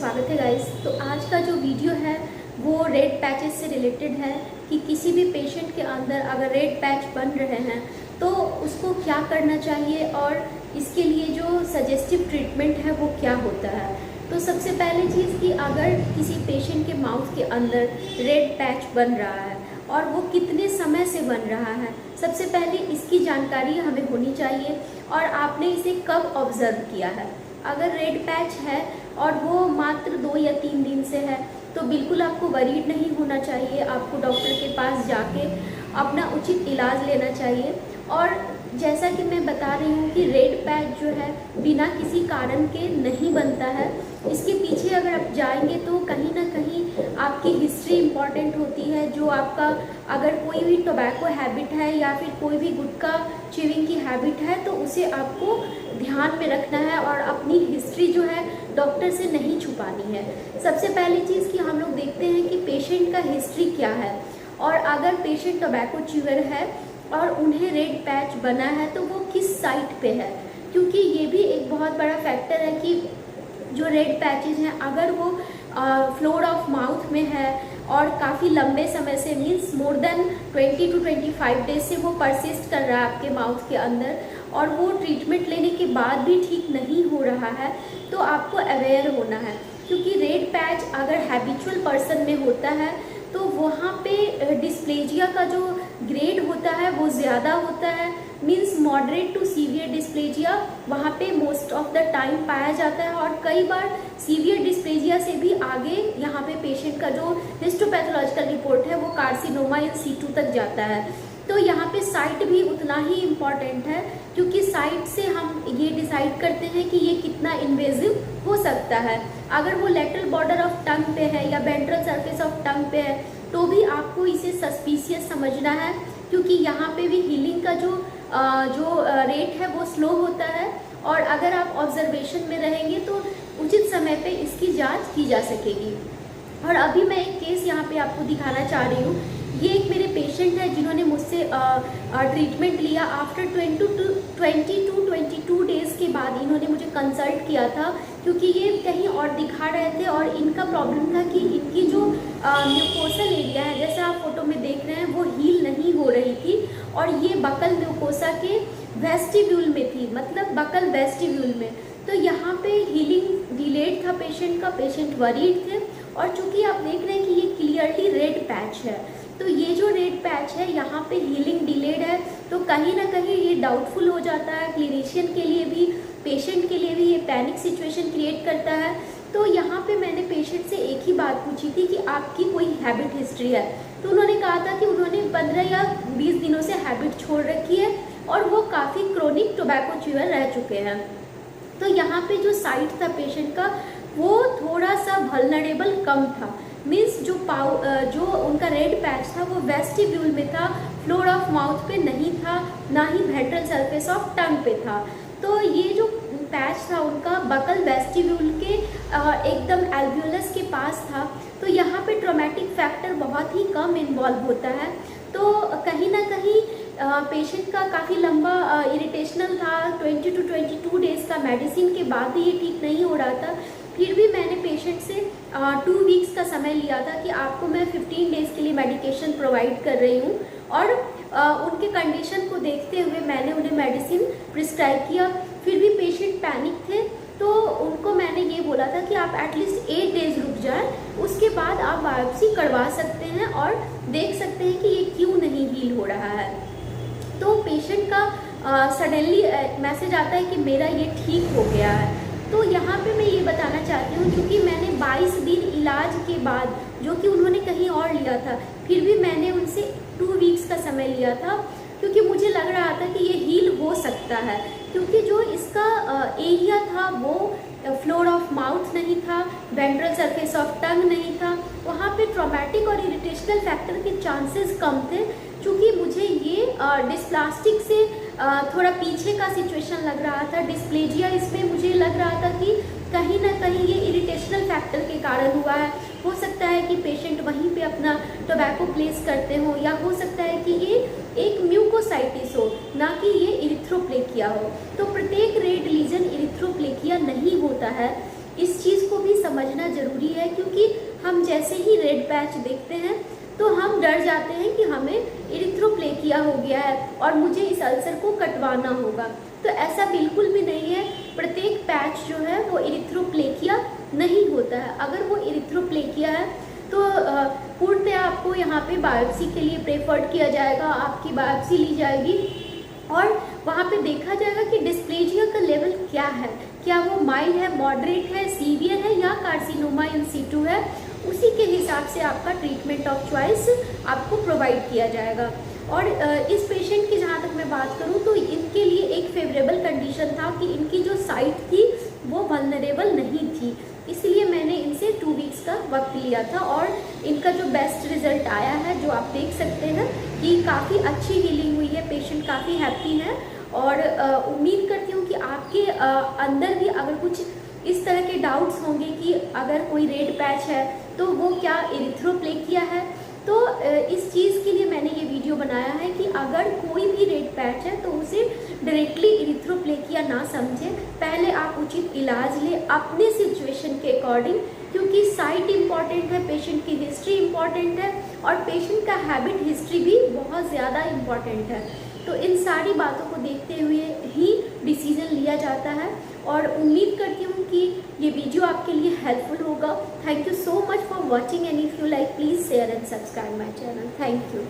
स्वागत है गाइस। तो आज का जो वीडियो है वो रेड पैचेस से रिलेटेड है कि किसी भी पेशेंट के अंदर अगर रेड पैच बन रहे हैं तो उसको क्या करना चाहिए और इसके लिए जो सजेस्टिव ट्रीटमेंट है वो क्या होता है। तो सबसे पहले चीज़ कि अगर किसी पेशेंट के माउथ के अंदर रेड पैच बन रहा है और वो कितने समय से बन रहा है, सबसे पहले इसकी जानकारी हमें होनी चाहिए और आपने इसे कब ऑब्जर्व किया है। अगर रेड पैच है और वो मात्र 2 या 3 दिन से है तो बिल्कुल आपको वरीड नहीं होना चाहिए। आपको डॉक्टर के पास जाके अपना उचित इलाज लेना चाहिए। और जैसा कि मैं बता रही हूँ कि रेड पैच जो है बिना किसी कारण के नहीं बनता है। इसके पीछे अगर आप जाएंगे तो कहीं ना कहीं आपकी हिस्ट्री इम्पॉर्टेंट होती है। जो आपका अगर कोई भी टोबैको हैबिट है या फिर कोई भी गुटखा च्यूइंग की हैबिट है तो उसे आपको ध्यान में रखना है और अपनी हिस्ट्री जो है डॉक्टर से नहीं छुपानी है। सबसे पहली चीज़ कि हम लोग देखते हैं कि पेशेंट का हिस्ट्री क्या है और अगर पेशेंट टोबैको च्यूअर है और उन्हें रेड पैच बना है तो वो किस साइट पे है, क्योंकि ये भी एक बहुत बड़ा फैक्टर है कि जो रेड पैचेज हैं अगर वो फ्लोर ऑफ माउथ में है और काफ़ी लंबे समय से means more than 20 to 25 days से वो परसिस्ट कर रहा है आपके माउथ के अंदर और वो ट्रीटमेंट लेने के बाद भी ठीक नहीं हो रहा है तो आपको अवेयर होना है। क्योंकि रेड पैच अगर हैबिचुअल पर्सन में होता है तो वहाँ पे डिस्प्लेजिया का जो ग्रेड होता है वो ज़्यादा होता है। Means moderate to severe diplegia वहाँ पे मोस्ट ऑफ द टाइम पाया जाता है और कई बार सीवियर डिस्प्लेजिया से भी आगे यहाँ पे पेशेंट का जो हिस्टोपैथोलॉजिकल रिपोर्ट है वो कार्सिनोमा इन सीटू तक जाता है। तो यहाँ पे साइट भी उतना ही इम्पॉर्टेंट है क्योंकि साइट से हम ये डिसाइड करते हैं कि ये कितना इन्वेजिव हो सकता है। अगर वो लेटरल बॉर्डर ऑफ टंग पे है या वेंट्रल सरफेस ऑफ टंग पे है तो भी आपको इसे सस्पिशियस समझना है क्योंकि यहाँ पे भी हीलिंग का जो रेट है वो स्लो होता है और अगर आप ऑब्जर्वेशन में रहेंगे तो उचित समय पे इसकी जांच की जा सकेगी। और अभी मैं एक केस यहाँ पे आपको दिखाना चाह रही हूँ। ये एक मेरे पेशेंट है जिन्होंने मुझसे ट्रीटमेंट लिया। आफ्टर 20 to 22 डेज़ के बाद इन्होंने मुझे कंसल्ट किया था क्योंकि ये कहीं और दिखा रहे थे और इनका प्रॉब्लम था कि इनकी जो म्यूकोसल एरिया है, जैसे आप फोटो में देख रहे हैं, वो हील नहीं हो रही थी और ये बकल म्यूकोसा के वेस्टिब्यूल में थी, मतलब बकल वेस्टिब्यूल में। तो यहाँ पे हीलिंग डिलेड था पेशेंट का, पेशेंट वरीड थे और चूंकि आप देख रहे हैं कि ये क्लियरली रेड पैच है तो ये जो रेड पैच है यहाँ पे हीलिंग डिलेड है तो कहीं ना कहीं ये डाउटफुल हो जाता है क्लिनिशियन के लिए भी, पेशेंट के लिए भी ये पैनिक सिचुएशन क्रिएट करता है। तो यहाँ पे मैंने पेशेंट से एक ही बात पूछी थी कि आपकी कोई हैबिट हिस्ट्री है, तो उन्होंने कहा था कि उन्होंने 15 या 20 दिनों से हैबिट छोड़ रखी है और वो काफ़ी क्रोनिक टोबैको च्यूअर रह चुके हैं। तो यहाँ पे जो साइट था पेशेंट का वो थोड़ा सा वल्नरेबल कम था। मीन्स जो उनका रेड पैच था वो वेस्टिब्यूल में था, फ्लोर ऑफ माउथ पे नहीं था, ना ही वेंट्रल सरफेस ऑफ टंग पे था। तो ये जो पैच था उनका बकल वेस्टिब्यूल के एकदम एल्वियोलस के पास था। तो यहाँ पे ट्रॉमेटिक फैक्टर बहुत ही कम इन्वॉल्व होता है। तो कहीं ना कहीं पेशेंट का काफ़ी लंबा इरिटेशनल था, 20 to 22 डेज़ का मेडिसिन के बाद भी ये ठीक नहीं हो रहा था। फिर भी मैंने पेशेंट से 2 वीक्स का समय लिया था कि आपको मैं 15 डेज़ के लिए मेडिकेशन प्रोवाइड कर रही हूँ और उनके कंडीशन को देखते हुए मैंने उन्हें मेडिसिन प्रिस्क्राइब किया। फिर भी पेशेंट पैनिक थे तो उनको मैंने ये बोला था कि आप एटलीस्ट 8 डेज़ रुक जाएं, उसके बाद आप बायोप्सी करवा सकते हैं और देख सकते हैं कि ये क्यों नहीं हील हो रहा है। तो पेशेंट का सडनली मैसेज आता है कि मेरा ये ठीक हो गया है। तो यहाँ पे मैं ये बताना चाहती हूँ क्योंकि मैंने 22 दिन इलाज के बाद, जो कि उन्होंने कहीं और लिया था, फिर भी मैंने उनसे 2 वीक्स का समय लिया था क्योंकि मुझे लग रहा था कि ये हील हो सकता है। क्योंकि जो इसका एरिया था वो फ्लोर ऑफ माउथ नहीं था, वेंट्रल सरफेस ऑफ टंग नहीं था, वहाँ पे ट्रॉमेटिक और इरिटेशनल फैक्टर के चांसेस कम थे। चूँकि मुझे ये डिस्प्लास्टिक से थोड़ा पीछे का सिचुएशन लग रहा था, डिस्प्लेजिया इसमें मुझे लग रहा था कि कहीं ना कहीं ये इरिटेशनल फैक्टर के कारण हुआ है। हो सकता है कि पेशेंट वहीं पे अपना टोबैको प्लेस करते हो या हो सकता है कि ये एक म्यूकोसाइटिस हो, ना कि ये इरिथ्रोप्लेकिया हो। तो प्रत्येक रेड लीजन इरिथ्रोप्लेकिया नहीं होता है, इस चीज़ को भी समझना है, क्योंकि हम जैसे ही रेड पैच देखते हैं तो हम डर जाते हैं कि हमें इरिथ्रोप्लेकिया हो गया है और मुझे इस अल्सर को कटवाना होगा। तो ऐसा बिल्कुल भी नहीं है। प्रत्येक पैच जो है वो इरिथ्रोप्लेकिया नहीं होता है। अगर वो इरिथ्रोप्लेकिया है तो पूर्णतः आपको यहाँ पे बायोप्सी के लिए प्रेफर्ड किया जाएगा, आपकी बायोप्सी ली जाएगी और वहाँ पे देखा जाएगा कि डिस्प्लेजिया का लेवल क्या है, क्या वो माइल्ड है, मॉडरेट है, सीवियर है या कार्सिनोमा इन सीटू है। उसी के हिसाब से आपका ट्रीटमेंट ऑफ चॉइस आपको प्रोवाइड किया जाएगा। और इस पेशेंट की जहाँ तक मैं बात करूँ तो इनके लिए एक फेवरेबल कंडीशन था कि इनकी जो साइट थी वो वल्नरेबल नहीं थी, इसलिए मैंने इनसे 2 वीक्स का वक्त लिया था और इनका जो बेस्ट रिजल्ट आया है, जो आप देख सकते हैं कि काफ़ी अच्छी हीलिंग हुई है, पेशेंट काफ़ी हैप्पी है। और उम्मीद करती हूँ कि आपके अंदर भी अगर कुछ इस तरह के डाउट्स होंगे कि अगर कोई रेड पैच है तो वो क्या इरिथ्रोप्लेकिया है, तो इस चीज़ के लिए मैंने ये वीडियो बनाया है कि अगर कोई भी रेड पैच है तो उसे डायरेक्टली इरिथ्रोप्लेकिया ना समझे, पहले आप उचित इलाज लें अपने सिचुएशन के अकॉर्डिंग, क्योंकि साइट इम्पॉर्टेंट है, पेशेंट की हिस्ट्री इम्पॉर्टेंट है और पेशेंट का हैबिट हिस्ट्री भी बहुत ज़्यादा इम्पॉर्टेंट है। तो इन सारी बातों को देखते हुए ही डिसीजन लिया जाता है और उम्मीद करती हूँ कि ये वीडियो आपके लिए हेल्पफुल होगा। Thank you so much for watching and if you like please share and subscribe my channel. Thank you.